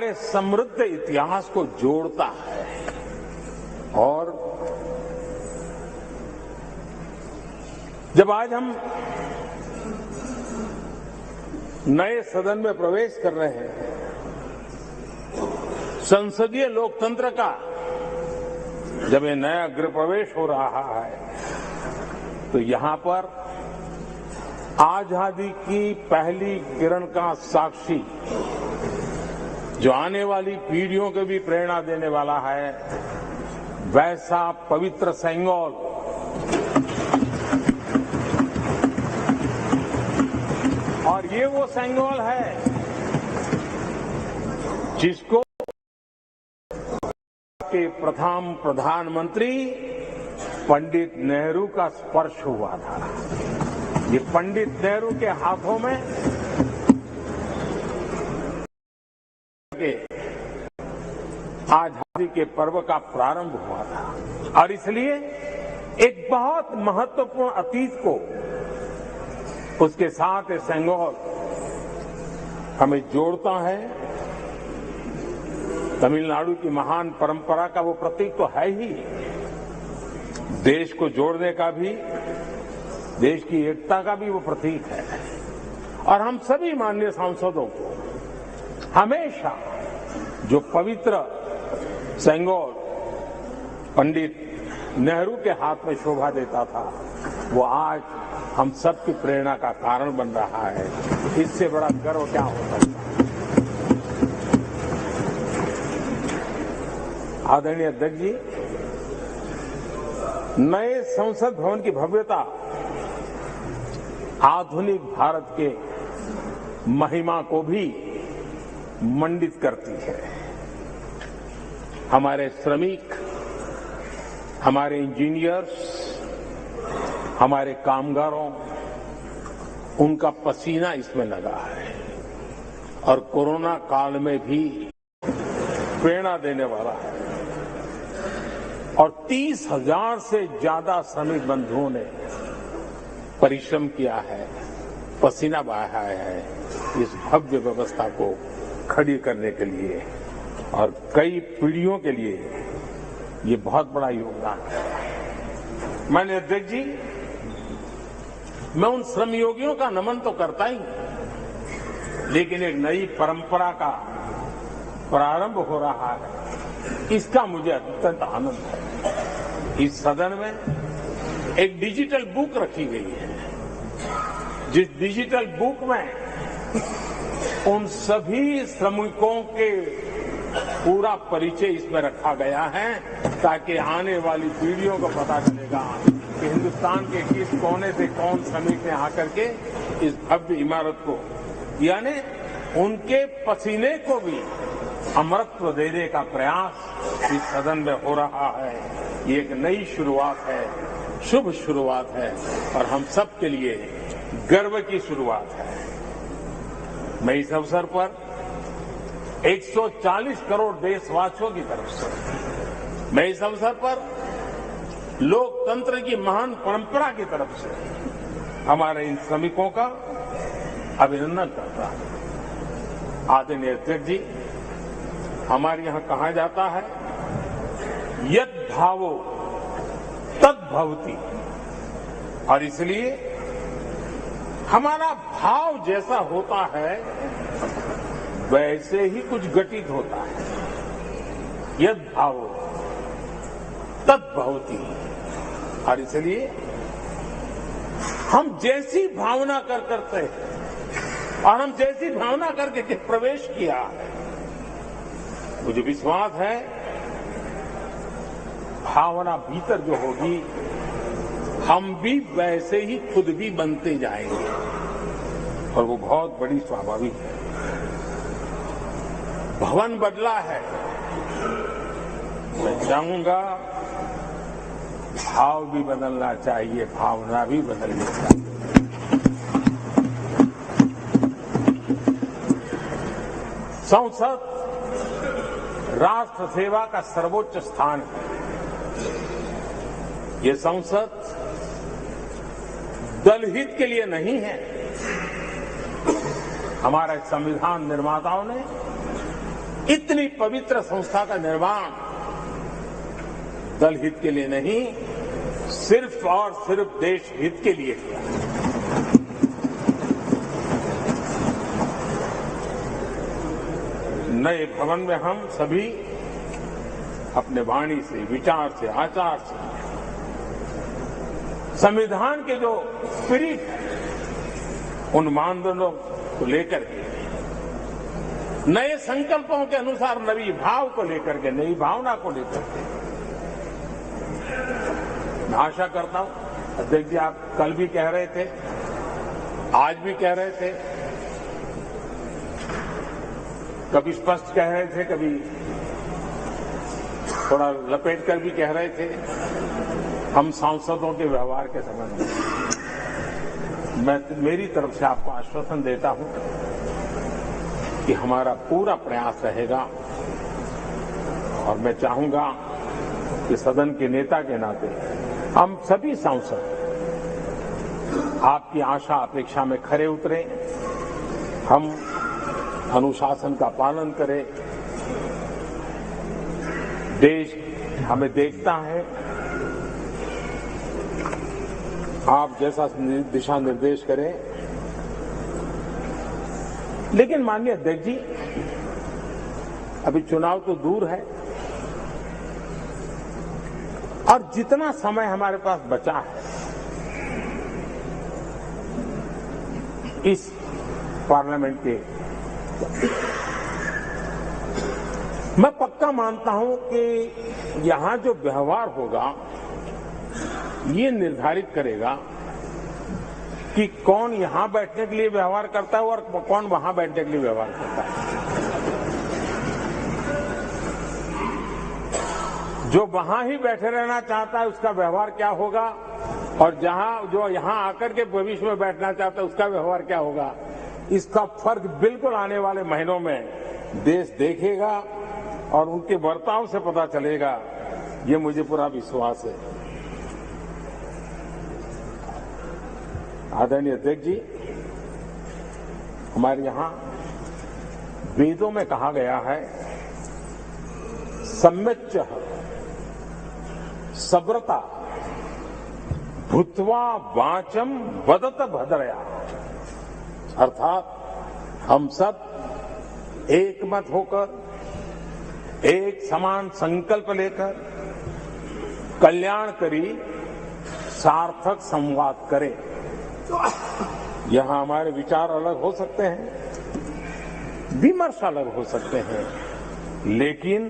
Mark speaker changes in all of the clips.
Speaker 1: हमारे समृद्ध इतिहास को जोड़ता है और जब आज हम नए सदन में प्रवेश कर रहे हैं, संसदीय लोकतंत्र का जब ये नया गृह प्रवेश हो रहा है, तो यहां पर आजादी की पहली किरण का साक्षी जो आने वाली पीढ़ियों को भी प्रेरणा देने वाला है, वैसा पवित्र सेंगोल और ये वो सेंगोल है जिसको के प्रथम प्रधानमंत्री पंडित नेहरू का स्पर्श हुआ था। ये पंडित नेहरू के हाथों में आजादी के पर्व का प्रारंभ हुआ था और इसलिए एक बहुत महत्वपूर्ण अतीत को उसके साथ ये सेंगोल हमें जोड़ता है। तमिलनाडु की महान परंपरा का वो प्रतीक तो है ही, देश को जोड़ने का भी, देश की एकता का भी वो प्रतीक है। और हम सभी माननीय सांसदों को हमेशा जो पवित्र सेंगोल पंडित नेहरू के हाथ में शोभा देता था, वो आज हम सबकी प्रेरणा का कारण बन रहा है। इससे बड़ा गर्व क्या हो सकता है। आदरणीय अध्यक्ष जी, नए संसद भवन की भव्यता आधुनिक भारत के महिमा को भी मंडित करती है। हमारे श्रमिक, हमारे इंजीनियर्स, हमारे कामगारों, उनका पसीना इसमें लगा है और कोरोना काल में भी प्रेरणा देने वाला है। और 30,000 से ज्यादा श्रमिक बंधुओं ने परिश्रम किया है, पसीना बहाया है इस भव्य व्यवस्था को खड़ी करने के लिए और कई पीढ़ियों के लिए ये बहुत बड़ा योगदान है। माननीय अध्यक्ष जी, मैं उन श्रमयोगियों का नमन तो करता ही, लेकिन एक नई परंपरा का प्रारंभ हो रहा है, इसका मुझे अत्यंत आनंद है। इस सदन में एक डिजिटल बुक रखी गई है, जिस डिजिटल बुक में उन सभी श्रमिकों के पूरा परिचय इसमें रखा गया है, ताकि आने वाली पीढ़ियों को पता चलेगा कि हिंदुस्तान के किस कोने से कौन श्रमिक ने आकर के इस भव्य इमारत को, यानी उनके पसीने को भी अमरत्व देने का प्रयास इस सदन में हो रहा है। ये एक नई शुरुआत है, शुभ शुरुआत है और हम सब के लिए गर्व की शुरुआत है। मैं इस अवसर पर 140 करोड़ देशवासियों की तरफ से, मैं इस अवसर पर लोकतंत्र की महान परंपरा की तरफ से हमारे इन श्रमिकों का अभिनंदन करता हूं। आदरणीय अध्यक्ष जी, हमारे यहां कहा जाता है, यद भावो तद भवति, और इसलिए हमारा भाव जैसा होता है वैसे ही कुछ घटित होता है। यद भावो तद भवति, और इसलिए हम जैसी भावना करते हैं और हम जैसी भावना करके प्रवेश किया, मुझे विश्वास है भावना भीतर जो होगी, हम भी वैसे ही खुद भी बनते जाएंगे और वो बहुत बड़ी स्वाभाविक है। भवन बदला है, मैं चाहूंगा भाव भी बदलना चाहिए, भावना भी बदलनी चाहिए। संसद राष्ट्र सेवा का सर्वोच्च स्थान है। ये संसद दलहित के लिए नहीं है। हमारे संविधान निर्माताओं ने इतनी पवित्र संस्था का निर्माण दल हित के लिए नहीं, सिर्फ और सिर्फ देश हित के लिए किया। नए भवन में हम सभी अपने वाणी से, विचार से, आचार से संविधान के जो स्पिरिट है उन मानदंडों को लेकर के, नए संकल्पों के अनुसार नई भाव को लेकर के, नई भावना को लेकर के मैं आशा करता हूं। अध्यक्ष जी, आप कल भी कह रहे थे, आज भी कह रहे थे, कभी स्पष्ट कह रहे थे, कभी थोड़ा लपेट कर भी कह रहे थे, हम सांसदों के व्यवहार के संबंध में मैं मेरी तरफ से आपको आश्वासन देता हूं कि हमारा पूरा प्रयास रहेगा और मैं चाहूंगा कि सदन के नेता के नाते हम सभी सांसद आपकी आशा अपेक्षा में खरे उतरें, हम अनुशासन का पालन करें। देश हमें देखता है, आप जैसा दिशा निर्देश करें। लेकिन माननीय अध्यक्ष जी, अभी चुनाव तो दूर है और जितना समय हमारे पास बचा है इस पार्लियामेंट के, मैं पक्का मानता हूं कि यहां जो व्यवहार होगा ये निर्धारित करेगा कि कौन यहां बैठने के लिए व्यवहार करता है और कौन वहां बैठने के लिए व्यवहार करता है। जो वहां ही बैठे रहना चाहता है उसका व्यवहार क्या होगा, और जो यहां आकर के भविष्य में बैठना चाहता है उसका व्यवहार क्या होगा, इसका फर्क बिल्कुल आने वाले महीनों में देश देखेगा और उनके बर्ताव से पता चलेगा, ये मुझे पूरा विश्वास है। आदरणीय अध्यक्ष जी, हमारे यहां वेदों में कहा गया है, सम्यच्च सब्रता भूत्वा वाचम वदत भद्रया, अर्थात हम सब एक मत होकर, एक समान संकल्प लेकर कल्याणकारी सार्थक संवाद करें। यहां हमारे विचार अलग हो सकते हैं, विमर्श अलग हो सकते हैं, लेकिन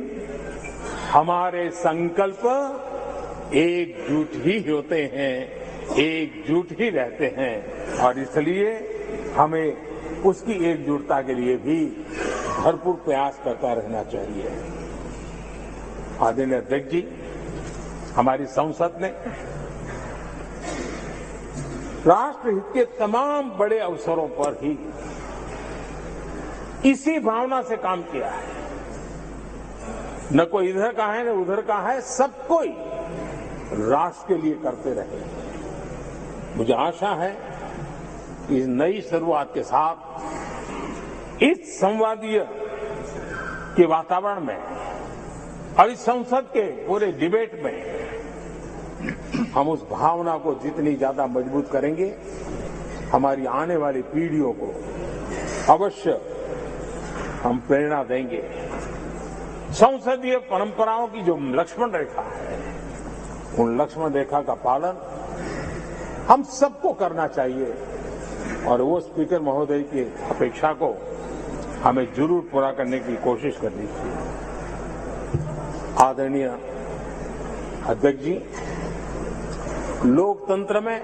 Speaker 1: हमारे संकल्प एकजुट ही होते हैं, एकजुट ही रहते हैं और इसलिए हमें उसकी एकजुटता के लिए भी भरपूर प्रयास करता रहना चाहिए। आदरणीय अध्यक्ष जी, हमारी संसद ने राष्ट्रहित के तमाम बड़े अवसरों पर ही इसी भावना से काम किया है। न कोई इधर का है न उधर का है, सब कोई राष्ट्र के लिए करते रहे। मुझे आशा है कि इस नई शुरुआत के साथ इस संवादीय के वातावरण में और इस संसद के पूरे डिबेट में हम उस भावना को जितनी ज्यादा मजबूत करेंगे, हमारी आने वाली पीढ़ियों को अवश्य हम प्रेरणा देंगे। संसदीय परंपराओं की जो लक्ष्मण रेखा है, उन लक्ष्मण रेखा का पालन हम सबको करना चाहिए और वो स्पीकर महोदय की अपेक्षा को हमें जरूर पूरा करने की कोशिश करनी चाहिए। आदरणीय अध्यक्ष जी, लोकतंत्र में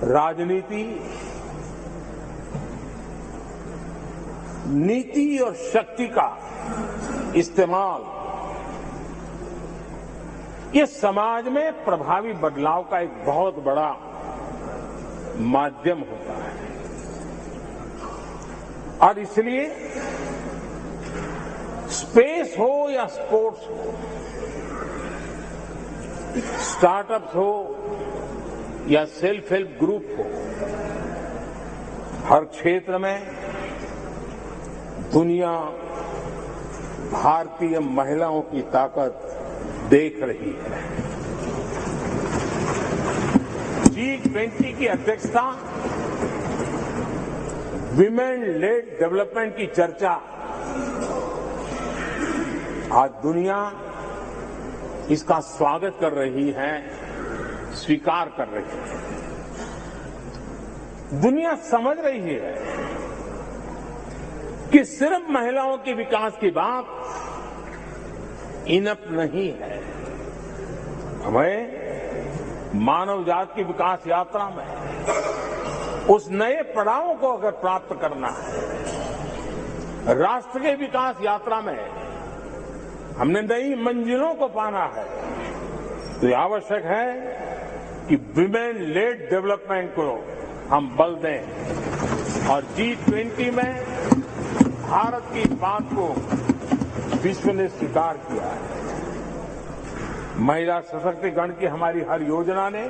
Speaker 1: राजनीति, नीति और शक्ति का इस्तेमाल ये समाज में प्रभावी बदलाव का एक बहुत बड़ा माध्यम होता है और इसलिए स्पेस हो या स्पोर्ट्स हो, स्टार्टअप्स हो या सेल्फ हेल्प ग्रुप हो, हर क्षेत्र में दुनिया भारतीय महिलाओं की ताकत देख रही है। G20 की अध्यक्षता विमेन लेड डेवलपमेंट की चर्चा आज दुनिया इसका स्वागत कर रही है, स्वीकार कर रही है। दुनिया समझ रही है कि सिर्फ महिलाओं के विकास की बात इनफ नहीं है। हमें मानव जाति की विकास यात्रा में उस नए पड़ाव को अगर प्राप्त करना है, राष्ट्र के विकास यात्रा में हमने नई मंजिलों को पाना है, तो यह आवश्यक है कि विमेन लेड डेवलपमेंट को हम बल दें और G20 में भारत की बात को विश्व ने स्वीकार किया है। महिला सशक्तिकरण की हमारी हर योजना ने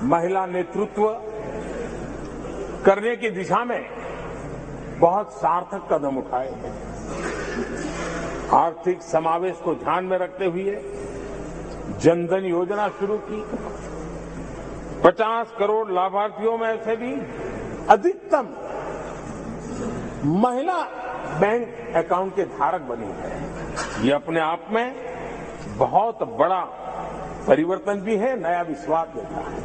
Speaker 1: महिला नेतृत्व करने की दिशा में बहुत सार्थक कदम उठाए हैं। आर्थिक समावेश को ध्यान में रखते हुए जनधन योजना शुरू की। 50 करोड़ लाभार्थियों में से भी अधिकतम महिला बैंक अकाउंट के धारक बनी है। ये अपने आप में बहुत बड़ा परिवर्तन भी है, नया विश्वास देता है।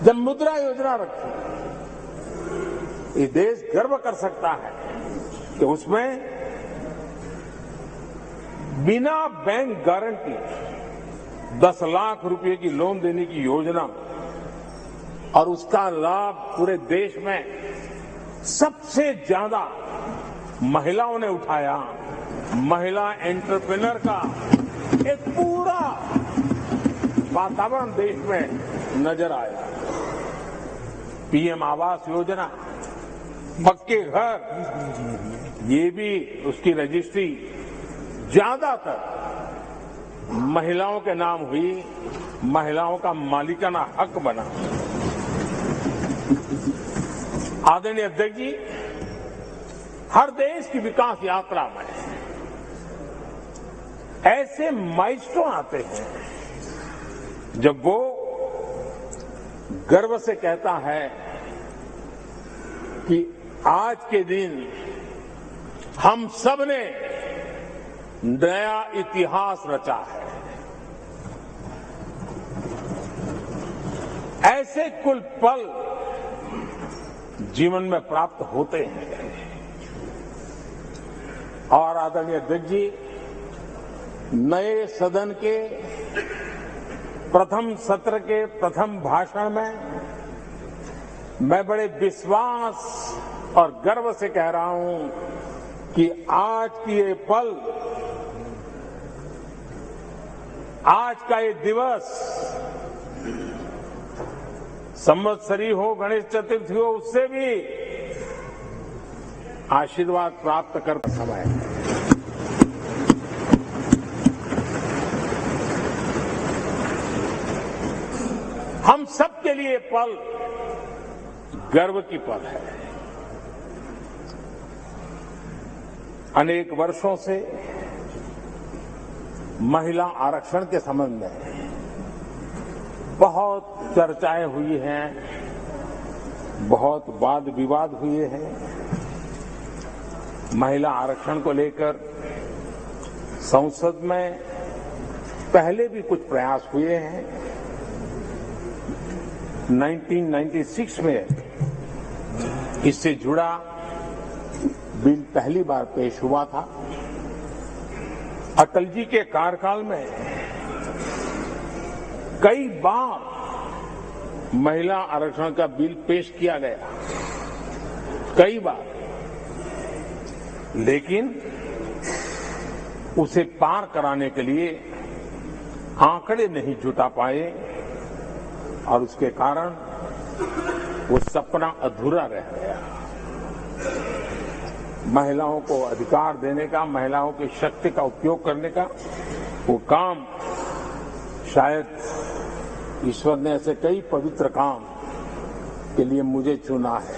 Speaker 1: जब मुद्रा योजना रखी, ये देश गर्व कर सकता है कि उसमें बिना बैंक गारंटी 10 लाख रुपए की लोन देने की योजना और उसका लाभ पूरे देश में सबसे ज्यादा महिलाओं ने उठाया। महिला एंटरप्रेन्योर का एक पूरा वातावरण देश में नजर आया। पीएम आवास योजना, पक्के घर, ये भी उसकी रजिस्ट्री ज्यादातर महिलाओं के नाम हुई, महिलाओं का मालिकाना हक बना। आदरणीय अध्यक्ष जी, हर देश की विकास यात्रा में ऐसे माइलस्टोन आते हैं जब वो गर्व से कहता है कि आज के दिन हम सब ने नया इतिहास रचा है। ऐसे कुल पल जीवन में प्राप्त होते हैं। और आदरणीय अध्यक्ष जी, नए सदन के प्रथम सत्र के प्रथम भाषण में मैं बड़े विश्वास और गर्व से कह रहा हूं कि आज की ये पल, आज का ये दिवस, संवत्सरी हो, गणेश चतुर्थी हो, उससे भी आशीर्वाद प्राप्त कर समय है। हम सबके लिए पल गर्व की पल है। अनेक वर्षों से महिला आरक्षण के संबंध में बहुत चर्चाएं हुई हैं, बहुत वाद विवाद हुए हैं। महिला आरक्षण को लेकर संसद में पहले भी कुछ प्रयास हुए हैं। 1996 में इससे जुड़ा बिल पहली बार पेश हुआ था। अटल जी के कार्यकाल में कई बार महिला आरक्षण का बिल पेश किया गया, कई बार, लेकिन उसे पार कराने के लिए आंकड़े नहीं जुटा पाए और उसके कारण वो सपना अधूरा रह गया। महिलाओं को अधिकार देने का, महिलाओं की शक्ति का उपयोग करने का वो काम, शायद ईश्वर ने ऐसे कई पवित्र काम के लिए मुझे चुना है।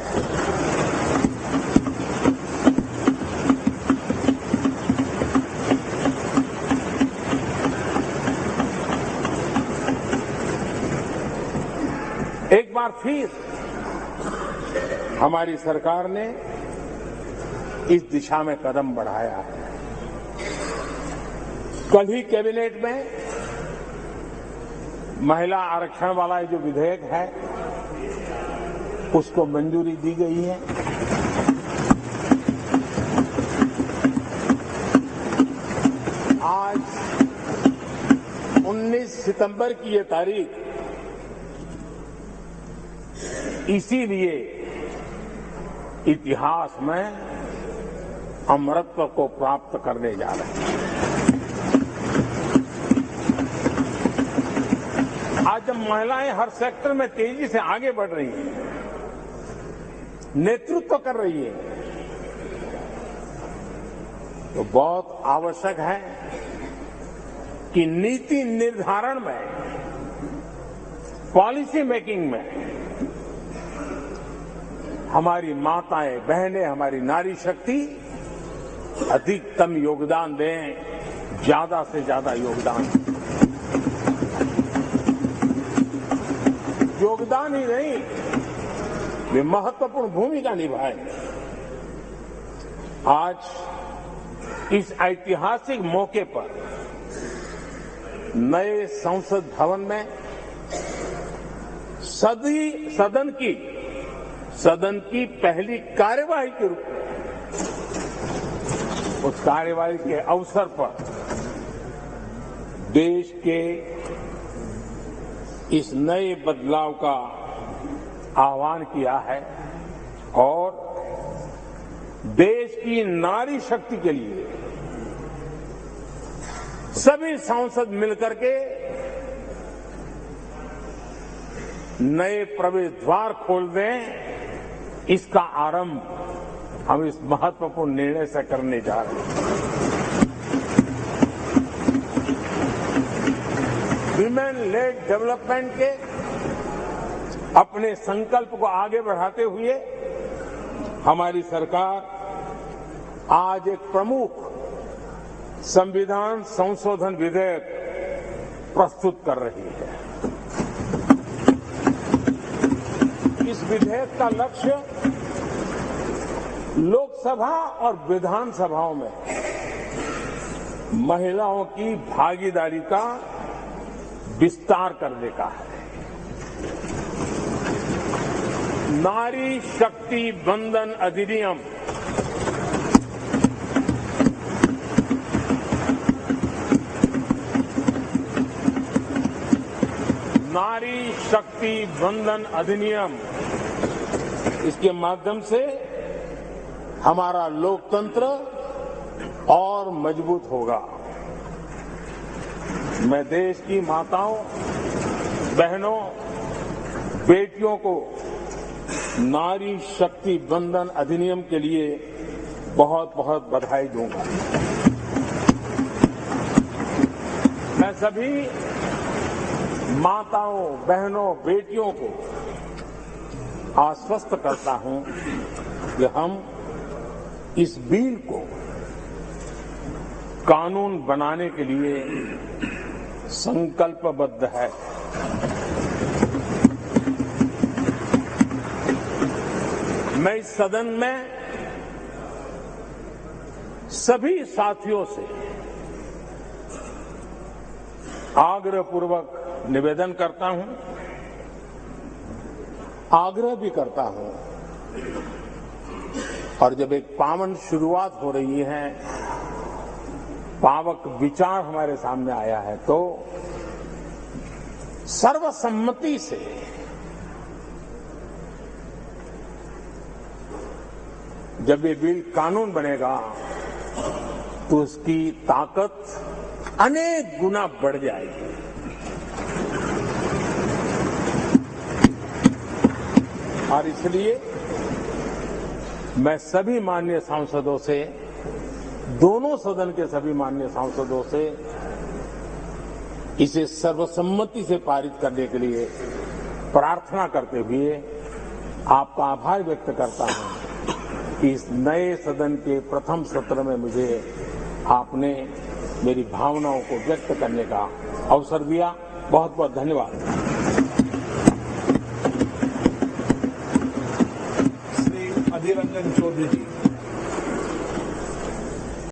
Speaker 1: बार फिर हमारी सरकार ने इस दिशा में कदम बढ़ाया है। कल ही कैबिनेट में महिला आरक्षण वाला जो विधेयक है उसको मंजूरी दी गई है। आज 19 सितंबर की ये तारीख इसीलिए इतिहास में अमरत्व को प्राप्त करने जा रहे हैं। आज जब महिलाएं हर सेक्टर में तेजी से आगे बढ़ रही हैं, नेतृत्व कर रही है, तो बहुत आवश्यक है कि नीति निर्धारण में, पॉलिसी मेकिंग में हमारी माताएं, बहनें, हमारी नारी शक्ति अधिकतम योगदान दें, ज्यादा से ज्यादा योगदान दें। योगदान ही नहीं, वे महत्वपूर्ण भूमिका निभाएं। आज इस ऐतिहासिक मौके पर नए संसद भवन में सदन की पहली कार्यवाही के रूप में, उस कार्यवाही के अवसर पर देश के इस नए बदलाव का आह्वान किया है और देश की नारी शक्ति के लिए सभी सांसद मिलकर के नए प्रवेश द्वार खोल दें। इसका आरंभ हम इस महत्वपूर्ण निर्णय से करने जा रहे हैं। विमेन लेड डेवलपमेंट के अपने संकल्प को आगे बढ़ाते हुए हमारी सरकार आज एक प्रमुख संविधान संशोधन विधेयक प्रस्तुत कर रही है। इस विधेयक का लक्ष्य लोकसभा और विधानसभाओं में महिलाओं की भागीदारी का विस्तार करने का है। नारी शक्ति वंदन अधिनियम नारी शक्ति वंदन अधिनियम, इसके माध्यम से हमारा लोकतंत्र और मजबूत होगा। मैं देश की माताओं, बहनों, बेटियों को नारी शक्ति वंदन अधिनियम के लिए बहुत बहुत बधाई दूंगा। मैं सभी माताओं, बहनों, बेटियों को आश्वस्त करता हूं कि हम इस बिल को कानून बनाने के लिए संकल्पबद्ध है। मैं इस सदन में सभी साथियों से आग्रहपूर्वक निवेदन करता हूं, आग्रह भी करता हूं, और जब एक पावन शुरुआत हो रही है, पावक विचार हमारे सामने आया है, तो सर्वसम्मति से जब ये बिल कानून बनेगा तो उसकी ताकत अनेक गुना बढ़ जाएगी। और इसलिए मैं सभी माननीय सांसदों से, दोनों सदन के सभी माननीय सांसदों से इसे सर्वसम्मति से पारित करने के लिए प्रार्थना करते हुए आपका आभार व्यक्त करता हूं कि इस नए सदन के प्रथम सत्र में मुझे आपने मेरी भावनाओं को व्यक्त करने का अवसर दिया। बहुत बहुत धन्यवाद।
Speaker 2: अधीर रंजन चौधरी जी।